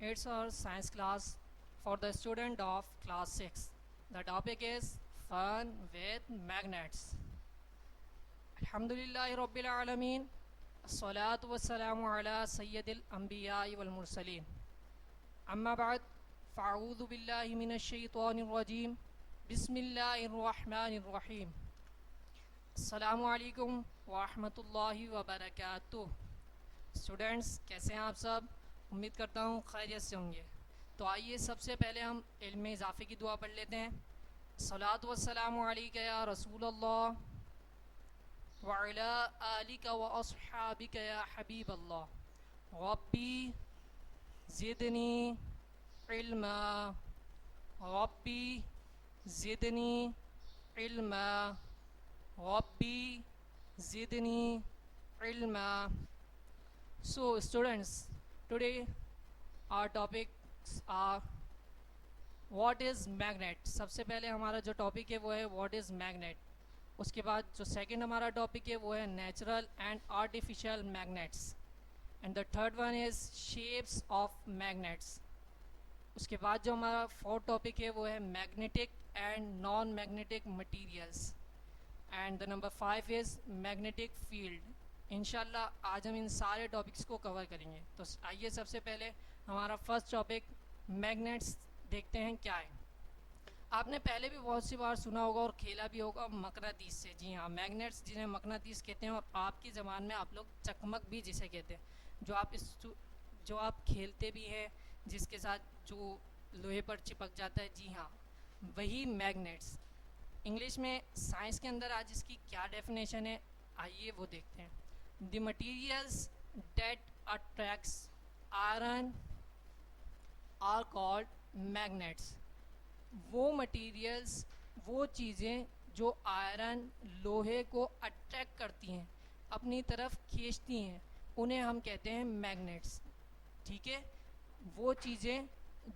It's our science class for the student of class 6. The topic is fun with magnets. Alhamdulillahi Rabbil Alameen. As-salatu was-salamu ala Sayyidil Anbiya'i wal Mursaleen. Amma ba'd. Fa'udhu billahi minash shaytanir rajim. Bismillahir rahmanir rahim. Assalamu alaikum wa rahmatullahi wa barakatuh. Students कैसे हैं आप सब? उम्मीद करता हूँ खैरियत से होंगे। तो आइए सबसे पहले हम इल्म इजाफ़े की दुआ पढ़ लेते हैं। सलातु वस्सलामु अलैका या रसूलल्लाह व अला आलिका व अस्हाबिका या हबीबल्लाह रब्बी ज़िदनी इल्मा रब्बी ज़िदनी इल्मा रब्बी ज़िदनी इल्मा। So students, today our topics are what is magnet। सबसे पहले हमारा जो टॉपिक है वो है what is magnet। उसके बाद जो सेकंड हमारा टॉपिक है वो है natural and artificial magnets and the third one is shapes of magnets। उसके बाद जो हमारा फोर्थ टॉपिक है वो है magnetic and non-magnetic materials and the number 5 is magnetic field। इंशाल्लाह आज हम इन सारे टॉपिक्स को कवर करेंगे। तो आइए सबसे पहले हमारा फर्स्ट टॉपिक मैग्नेट्स देखते हैं क्या है। आपने पहले भी बहुत सी बार सुना होगा और खेला भी होगा मकनातीस से। जी हाँ, मैग्नेट्स जिन्हें मकनातीस कहते हैं और आपकी ज़बान में आप लोग चकमक भी जिसे कहते हैं, जो आप खेलते भी हैं जिसके साथ जो लोहे पर चिपक जाता है। जी हाँ, वही मैग्नेट्स। इंग्लिश में साइंस के अंदर आज इसकी क्या डेफिनेशन है आइए वो देखते हैं। The materials that attracts iron are called magnets। वो materials, वो चीज़ें जो आयरन लोहे को अट्रैक्ट करती हैं, अपनी तरफ खींचती हैं, उन्हें हम कहते हैं मैग्नेट्स। ठीक है, वो चीज़ें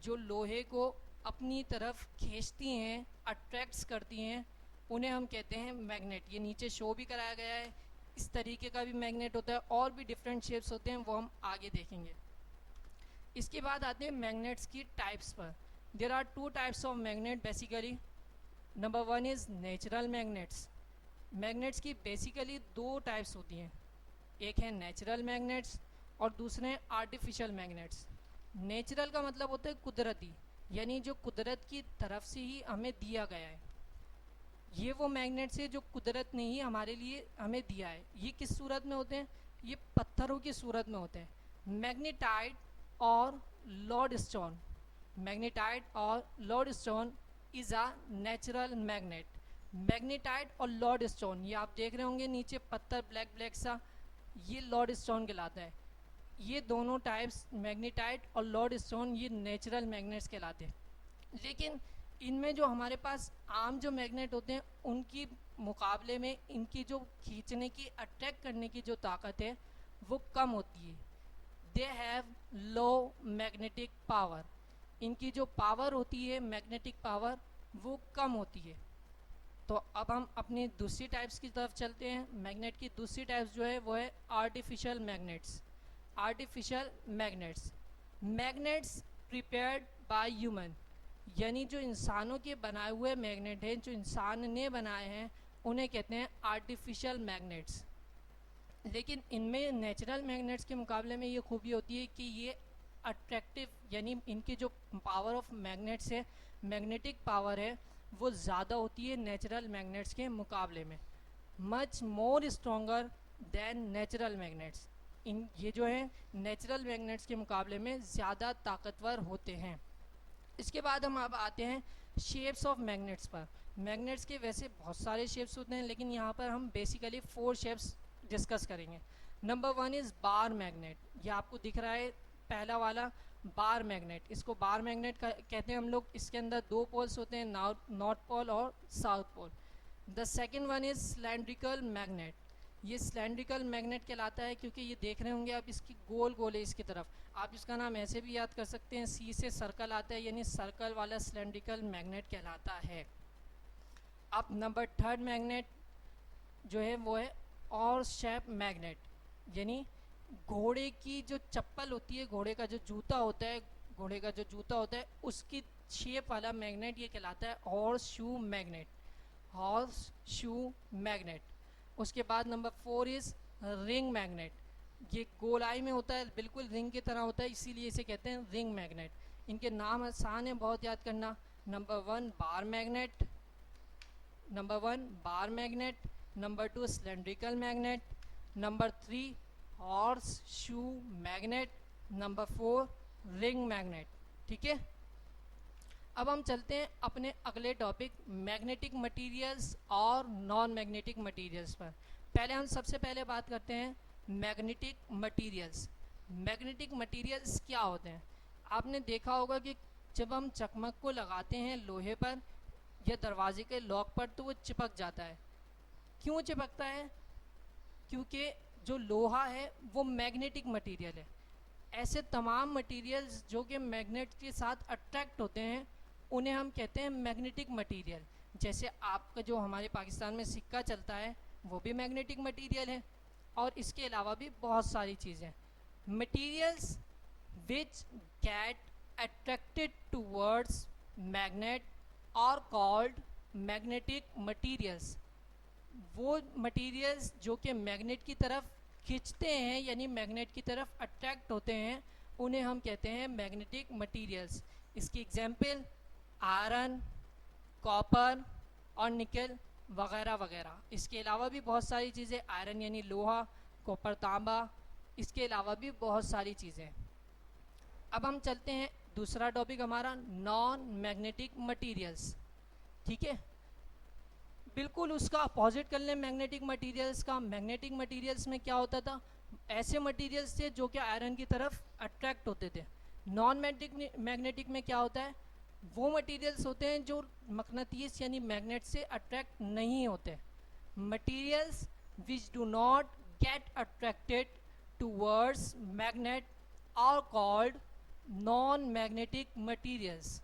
जो लोहे को अपनी तरफ खींचती हैं, अट्रैक्ट्स करती हैं, उन्हें हम कहते हैं मैग्नेट। ये नीचे शो भी कराया गया है। इस तरीके का भी मैग्नेट होता है और भी डिफरेंट शेप्स होते हैं, वो हम आगे देखेंगे। इसके बाद आते हैं मैग्नेट्स की टाइप्स पर। There are two types of magnet basically. Number one is natural magnets. Magnets की बेसिकली दो टाइप्स होती हैं, एक है नेचुरल मैग्नेट्स और दूसरे हैं आर्टिफिशियल मैग्नेट्स। नेचुरल का मतलब होता है कुदरती, यानी जो कुदरत की तरफ से ही हमें दिया गया है। ये वो मैग्नेट्स है जो कुदरत ने ही हमारे लिए हमें दिया है। ये किस सूरत में होते हैं? ये पत्थरों की सूरत में होते हैं। मैग्नेटाइट और लोडस्टोन। मैग्नेटाइट और lodestone is a natural magnet. Magnetite और लोडस्टोन, ये आप देख रहे होंगे नीचे पत्थर ब्लैक ब्लैक सा, ये लोडस्टोन कहलाता है। ये दोनों टाइप्स मैग्नेटाइट और लोडस्टोन ये नेचुरल मैग्नेट्स कहलाते हैं। लेकिन इनमें जो हमारे पास आम जो मैग्नेट होते हैं उनकी मुकाबले में इनकी जो खींचने की, अट्रैक्ट करने की जो ताकत है वो कम होती है। They have low magnetic power. इनकी जो पावर होती है, मैग्नेटिक पावर, वो कम होती है। तो अब हम अपनी दूसरी टाइप्स की तरफ चलते हैं। मैग्नेट की दूसरी टाइप्स जो है वो है artificial magnets. Artificial magnets, magnets prepared by human, यानी जो इंसानों के बनाए हुए मैग्नेट हैं, जो इंसान ने बनाए हैं, उन्हें कहते हैं आर्टिफिशियल मैग्नेट्स। लेकिन इनमें नेचुरल मैग्नेट्स के मुकाबले में ये खूबी होती है कि ये अट्रैक्टिव, यानी इनकी जो पावर ऑफ मैग्नेट्स है, मैग्नेटिक पावर है, वो ज़्यादा होती है नेचुरल मैग्नेट्स के मुकाबले में। Much more stronger than natural magnets. ये जो है नेचुरल मैग्नेट्स के मुकाबले में ज़्यादा ताकतवर होते हैं। इसके बाद हम अब आते हैं शेप्स ऑफ मैग्नेट्स पर। मैग्नेट्स के वैसे बहुत सारे शेप्स होते हैं, लेकिन यहाँ पर हम बेसिकली 4 शेप्स डिस्कस करेंगे। Number one is bar magnet. ये आपको दिख रहा है पहला वाला, बार मैग्नेट। इसको बार मैग्नेट कहते हैं हम लोग। इसके अंदर 2 पोल्स होते हैं, नॉर्थ पोल और south pole. The second one is cylindrical magnet. ये सिलेंड्रिकल मैग्नेट कहलाता है क्योंकि ये देख रहे होंगे आप, इसकी गोल गोल है इसकी तरफ। आप इसका नाम ऐसे भी याद कर सकते हैं, सी से सर्कल आता है, यानी सर्कल वाला सिलेंड्रिकल मैग्नेट कहलाता है। अब नंबर थर्ड मैग्नेट जो है वो है और शेप मैग्नेट, यानी घोड़े की जो चप्पल होती है, घोड़े का जो जूता होता है, घोड़े का जो जूता होता है उसकी शेप वाला मैग्नेट ये कहलाता है horse shoe magnet, horse shoe magnet. उसके बाद नंबर 4 इज़ रिंग मैग्नेट। ये गोलाई में होता है, बिल्कुल रिंग की तरह होता है, इसीलिए इसे कहते हैं रिंग मैग्नेट। इनके नाम आसान है बहुत याद करना। Number 1 bar magnet, number 2 cylindrical magnet, number 3 horse shoe magnet, number 4 ring magnet. ठीक है, अब हम चलते हैं अपने अगले टॉपिक मैग्नेटिक मटेरियल्स और नॉन मैग्नेटिक मटेरियल्स पर। पहले हम सबसे पहले बात करते हैं मैग्नेटिक मटेरियल्स। मैग्नेटिक मटेरियल्स क्या होते हैं? आपने देखा होगा कि जब हम चकमक को लगाते हैं लोहे पर या दरवाजे के लॉक पर तो वो चिपक जाता है। क्यों चिपकता है? क्योंकि जो लोहा है वो मैग्नेटिक मटेरियल है। ऐसे तमाम मटेरियल्स जो कि मैग्नेट के साथ अट्रैक्ट होते हैं उन्हें हम कहते हैं मैग्नेटिक मटेरियल। जैसे आपका जो हमारे पाकिस्तान में सिक्का चलता है वो भी मैग्नेटिक मटेरियल है, और इसके अलावा भी बहुत सारी चीज़ें। Materials which get attracted towards magnet are called magnetic materials. वो मटेरियल्स जो कि मैग्नेट की तरफ खींचते हैं यानी मैग्नेट की तरफ अट्रैक्ट होते हैं उन्हें हम कहते हैं मैग्नेटिक मटेरियल्स। इसकी एग्जांपल आयरन, कॉपर और निकल वगैरह वगैरह। इसके अलावा भी बहुत सारी चीज़ें, आयरन यानी लोहा, कॉपर तांबा, इसके अलावा भी बहुत सारी चीज़ें। अब हम चलते हैं दूसरा टॉपिक हमारा नॉन मैग्नेटिक मटेरियल्स। ठीक है, बिल्कुल उसका अपोजिट कर लें मैग्नेटिक मटेरियल्स का। मैग्नेटिक मटेरियल्स में क्या होता था? ऐसे मटेरियल्स थे जो कि आयरन की तरफ अट्रैक्ट होते थे। नॉन मैग्नेटिक में क्या होता है? वो मटेरियल्स होते हैं जो मकनातीस यानी मैग्नेट से अट्रैक्ट नहीं होते। Materials which do not get attracted towards magnet are called non magnetic materials.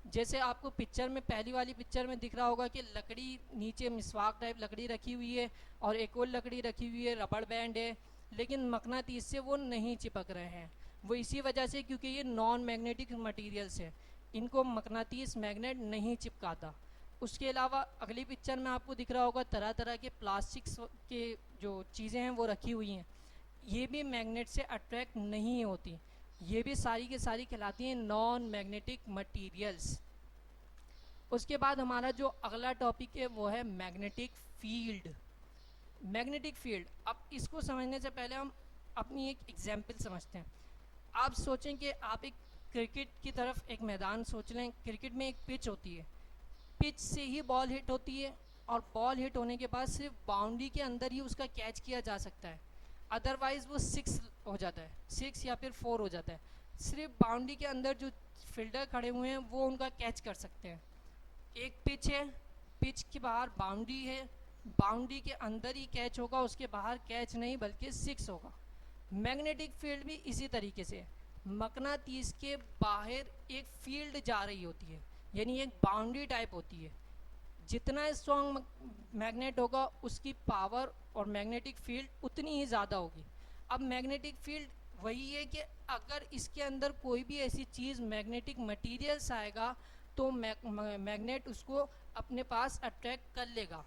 जैसे आपको पिक्चर में, पहली वाली पिक्चर में दिख रहा होगा कि लकड़ी नीचे मिसवाक टाइप लकड़ी रखी हुई है और एक और लकड़ी रखी हुई है, रबड़ बैंड है, लेकिन मकनातीस से वो नहीं चिपक रहे हैं। वो इसी वजह से क्योंकि ये नॉन मैग्नेटिक मटेरियल्स है, इनको मकनातीस मैग्नेट नहीं चिपकाता। उसके अलावा अगली पिक्चर में आपको दिख रहा होगा तरह तरह के प्लास्टिक्स के जो चीज़ें हैं वो रखी हुई हैं, ये भी मैग्नेट से अट्रैक्ट नहीं होती। ये भी सारी की सारी कहलाती हैं नॉन मैग्नेटिक मटेरियल्स। उसके बाद हमारा जो अगला टॉपिक है वो है मैग्नेटिक फील्ड। मैग्नेटिक फील्ड, अब इसको समझने से पहले हम अपनी एक एग्जाम्पल समझते हैं। आप सोचें कि आप एक क्रिकेट की तरफ एक मैदान सोच लें। क्रिकेट में एक पिच होती है, पिच से ही बॉल हिट होती है और बॉल हिट होने के बाद सिर्फ बाउंड्री के अंदर ही उसका कैच किया जा सकता है, अदरवाइज़ वो 6 हो जाता है, 6 या फिर 4 हो जाता है। सिर्फ बाउंड्री के अंदर जो फील्डर खड़े हुए हैं वो उनका कैच कर सकते हैं। एक पिच है, पिच के बाहर बाउंड्री है, बाउंड्री के अंदर ही कैच होगा, उसके बाहर कैच नहीं बल्कि 6 होगा। मैग्नेटिक फील्ड भी इसी तरीके से है। मकनातीस के बाहर एक फील्ड जा रही होती है, यानी एक बाउंड्री टाइप होती है। जितना स्ट्रॉन्ग मैग्नेट होगा उसकी पावर और मैग्नेटिक फील्ड उतनी ही ज़्यादा होगी। अब मैग्नेटिक फील्ड वही है कि अगर इसके अंदर कोई भी ऐसी चीज़ मैग्नेटिक मटेरियल्स आएगा तो मैग्नेट उसको अपने पास अट्रैक्ट कर लेगा।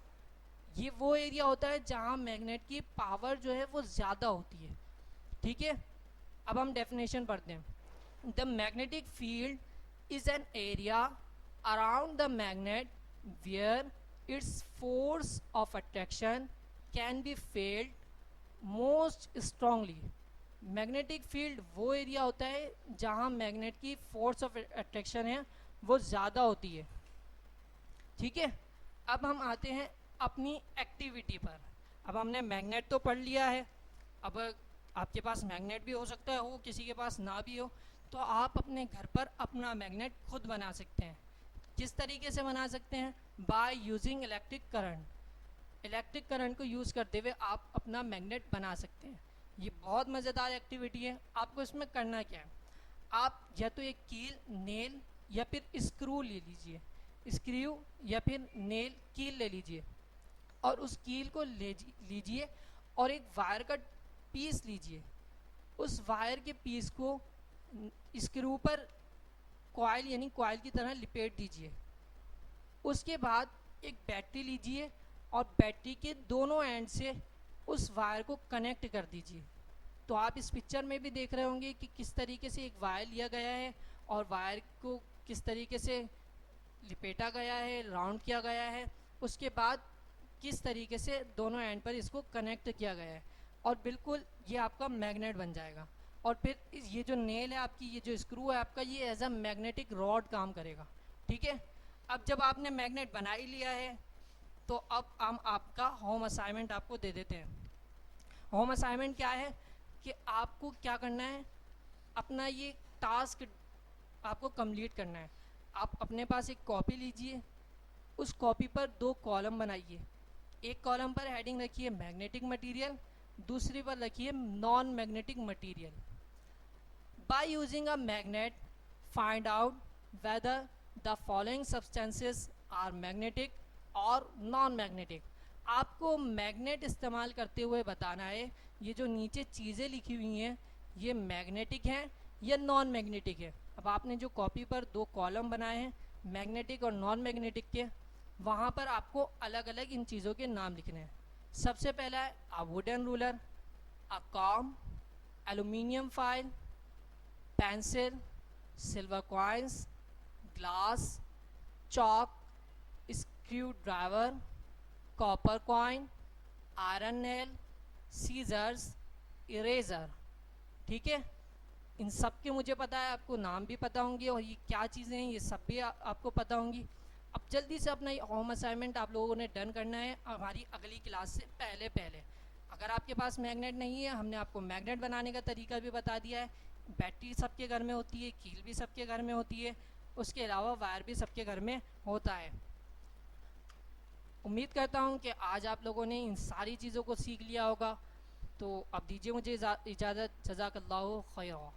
ये वो एरिया होता है जहाँ मैग्नेट की पावर जो है वो ज़्यादा होती है। ठीक है, अब हम डेफिनेशन पढ़ते हैं। The magnetic field is an area around the magnet where its force of attraction can be felt most strongly। Magnetic field वो एरिया होता है जहाँ मैग्नेट की फोर्स ऑफ अट्रैक्शन है वो ज़्यादा होती है। ठीक है, अब हम आते हैं अपनी एक्टिविटी पर। अब हमने मैग्नेट तो पढ़ लिया है, अब आपके पास मैग्नेट भी हो सकता है हो, किसी के पास ना भी हो, तो आप अपने घर पर अपना मैग्नेट खुद बना सकते हैं। किस तरीके से बना सकते हैं? By using electric current. Electric current को यूज़ करते हुए आप अपना मैग्नेट बना सकते हैं। ये बहुत मज़ेदार एक्टिविटी है। आपको इसमें करना क्या है? आप या तो एक कील, नेल या फिर स्क्रू ले लीजिए, स्क्रू या फिर नेल, कील ले लीजिए और उस कील को ले लीजिए और एक वायर का पीस लीजिए। उस वायर के पीस को स्क्रू पर कॉइल यानी कॉइल की तरह लिपेट दीजिए। उसके बाद एक बैटरी लीजिए और बैटरी के दोनों एंड से उस वायर को कनेक्ट कर दीजिए। तो आप इस पिक्चर में भी देख रहे होंगे कि किस तरीके से एक वायर लिया गया है और वायर को किस तरीके से लिपेटा गया है, राउंड किया गया है, उसके बाद किस तरीके से दोनों एंड पर इसको कनेक्ट किया गया है और बिल्कुल ये आपका मैग्नेट बन जाएगा। और फिर ये जो नेल है आपकी, ये जो स्क्रू है आपका, ये एज अ मैग्नेटिक रॉड काम करेगा। ठीक है, अब जब आपने मैग्नेट बना ही लिया है तो अब हम आपका होम असाइनमेंट आपको दे देते हैं। होम असाइनमेंट क्या है कि आपको क्या करना है, अपना ये टास्क आपको कंप्लीट करना है। आप अपने पास एक कॉपी लीजिए, उस कॉपी पर 2 कॉलम बनाइए। एक कॉलम पर हेडिंग रखिए मैग्नेटिक मटेरियल, दूसरी पर रखिए non magnetic material. By using a magnet find out whether the following substances are magnetic और नॉन मैग्नेटिक। आपको मैग्नेट इस्तेमाल करते हुए बताना है ये जो नीचे चीज़ें लिखी हुई हैं ये मैग्नेटिक हैं या नॉन मैग्नेटिक है। अब आपने जो कॉपी पर 2 कॉलम बनाए हैं मैग्नेटिक और नॉन मैग्नेटिक के, वहाँ पर आपको अलग अलग इन चीज़ों के नाम लिखने हैं। सबसे पहला है a wooden ruler, a comb, aluminium file, pencil, silver coins, glass, chalk, screwdriver, copper coin, iron nail, scissors, eraser. ठीक है, इन सब के मुझे पता है, आपको नाम भी पता होंगे और ये क्या चीज़ें हैं ये सब भी आपको पता होंगी। अब जल्दी से अपना ये होम असाइनमेंट आप लोगों ने डन करना है हमारी अगली क्लास से पहले पहले। अगर आपके पास मैग्नेट नहीं है, हमने आपको मैग्नेट बनाने का तरीका भी बता दिया है। बैटरी सबके घर में होती है, कील भी सबके घर में होती है, उसके अलावा वायर भी सबके घर में होता है। उम्मीद करता हूँ कि आज आप लोगों ने इन सारी चीज़ों को सीख लिया होगा। तो अब दीजिए मुझे इजाज़त। जज़ाकल्लाहु खैरा।